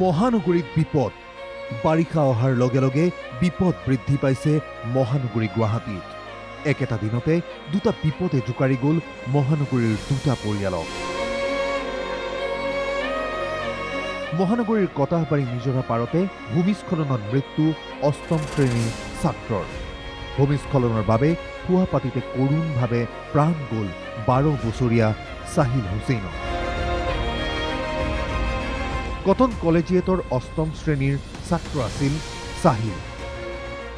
মহানগৰীত বিপদ বাৰিষা অহাৰ লগে লগে বিপদ বৃদ্ধি পাইছে মহানগৰী গুৱাহাটীত একেটা দিনতে দুটা বিপদে জোকাৰি গ'ল মহানগৰীৰ দুটা পৰিয়ালক মহানগৰীৰ কটাহবাৰী নিজৰা পাৰতে ভূমিস্খলনত মৃত্যু অষ্টম শ্ৰেণীৰ ছাত্ৰৰ ভূমিস্খলনৰ বাবে কুৱাপাতিতে কৰুণভাৱে প্ৰাণ গ'ল 12 বছৰীয়া সাহিল হুছেইনৰ কটন কলেজিয়েটৰ অষ্টম শ্ৰেণীৰ ছাত্ৰ আছিল সাহিল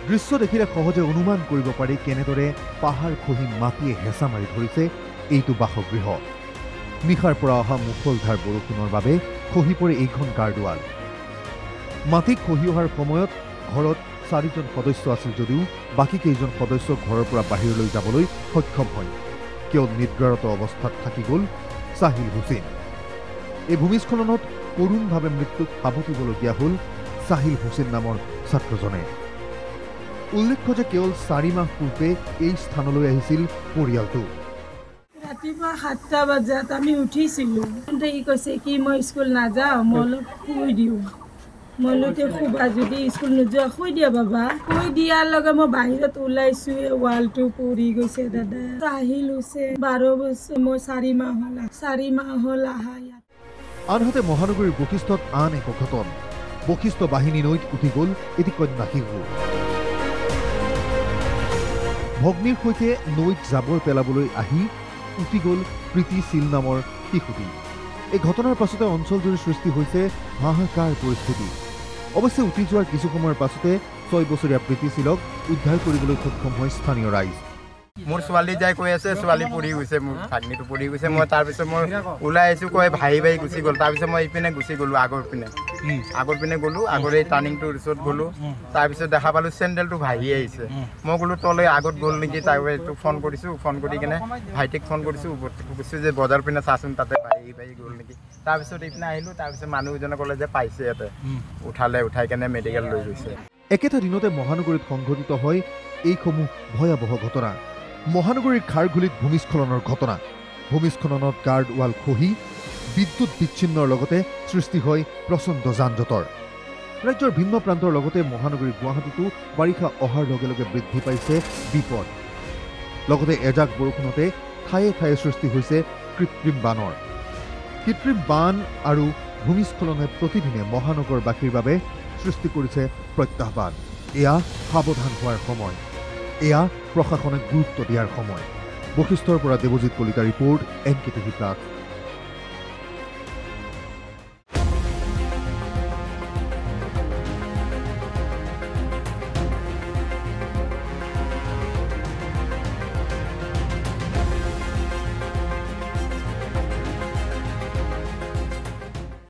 দৃশ্য দেখিলে সহজে অনুমান কৰিব পাৰি কেনেদৰে পাহাৰ খহি মাটিয়ে হেঁচা মাৰি ধৰিছে এইটো বাসগৃহ নিশাৰ পৰা অহা মুখলধাৰ বৰষুণৰ বাবে খহি পৰে এইখন গাৰ্ডৱাল মাটি খহি অহাৰ সময়ত ঘৰত 4জন সদস্য আছিল যদিও বাকী কেইজন সদস্য ঘৰৰ পৰা বাহিৰলৈ যাবলৈ সক্ষম হয় কেৱল নিদ্ৰাৰত অৱস্থাত থাকি গ'ল সাহিল হুছেইন এই ভূমিস্খলনত কৰুণভাৱে মৃত্যুক সাৱটিবলগীয়া হ'ল সাহিল হুছেইন নামৰ ছাত্ৰজনে উল্লেখ্য যে কেৱল 4 মাহ পূৰ্বে এই স্থানলৈ আহিছিল পৰিয়ালটো ৰাতিপুৱা 7টা বজাত আমি উঠিছিলোঁ কিন্তু ই কৈছে কি মই স্কুল নাযাওঁ মই অলপ শুই দিওঁ মই লোকে শুবা যদি স্কুল নোযোৱা শুই দিয়া বাবা শুই দিয়াৰ লগে মই বাহিৰত ওলাইছোঁ ৱালটো পৰি গৈছে দাদা সাহিল হুছেইন 12 বছৰ মই 4 মাহ হ'ল আহা ইয়াত আনহাতে মহানগৰীৰ বশিষ্ঠত আন এক ঘটন বশিষ্ঠ বাহিনী নৈত উঠি গ'ল এটি কন্যা শিশু ভগ্নীৰ সৈতে নৈত জাবৰ পেলাবলৈ আহি উঠি গ'ল প্ৰীতি শীল নামৰ শিশুটি এই ঘটনাৰ পাছতে অঞ্চলজুৰি সৃষ্টি হৈছে হাহাকাৰ পৰিস্থিতি অৱশ্যে উঠি যোৱাৰ কিছু সময়ৰ পাছতে 6 বছৰীয়া প্ৰীতি শীলক উদ্ধাৰ কৰিবলৈ সক্ষম হয় স্থানীয় ৰাইজ মোৰ ছোৱালী যাই কৈ আছে ছোৱালী পৰি গৈছে মোৰ ভাগনীটো পৰি গৈছে মই তাৰপিছত মই ওলাই আহিছোঁ কৈ ভাই গুচি গ'ল তাৰপিছত মই ইপিনে গুচি গ'লোঁ আগৰ পিনে গ'লোঁ আগৰ এই টাৰ্ণিংটোৰ ওচৰত গ'লোঁ তাৰপিছত দেখা পালোঁ চেণ্ডেলটো ভাহি আহিছে মই গ'লোঁ তলে আগত গ'ল নেকি তাইটো ফোন কৰিছোঁ ফোন কৰি কিনে ভাইটিক ফোন কৰিছোঁ কৈছোঁ যে বজাৰ পিনে চাচোন তাতে ভাহি গ'ল নেকি তাৰপিছত এইপিনে আহিলোঁ তাৰপিছত মানুহজনে ক'লে যে পাইছে ইয়াতে উঠাই কেনে মেডিকেল লৈ গৈছে একেটা দিনতে মহানগৰীত সংঘটিত হয় এইসমূহ ভয়াৱহ ঘটনা মহানগৰীৰ খাৰঘুলিত ভূমিস্খলনৰ ঘটনা ভূমিস্খলনত গাৰ্ডৱাল খহি বিদ্যুৎ বিচ্ছিন্নৰ লগতে সৃষ্টি হয় প্ৰচণ্ড যান-জঁটৰ ৰাজ্যৰ ভিন্ন প্ৰান্তৰ লগতে মহানগৰী গুৱাহাটীতো বাৰিষা অহাৰ লগে লগে বৃদ্ধি পাইছে বিপদ লগতে এজাক বৰষুণতে ঠায়ে ঠায়ে সৃষ্টি হৈছে কৃত্ৰিম বান আৰু ভূমিস্খলনে প্ৰতিদিনে মহানগৰবাসীৰ বাবে সৃষ্টি কৰিছে প্ৰত্যাহ্বান এয়া সাৱধান হোৱাৰ সময় এয়া প্ৰশাসনে গুৰুত্ব দিয়াৰ সময় বশিষ্ঠৰ পৰা দেৱজিৎ কলিতা ৰিপৰ্ট NKTV+।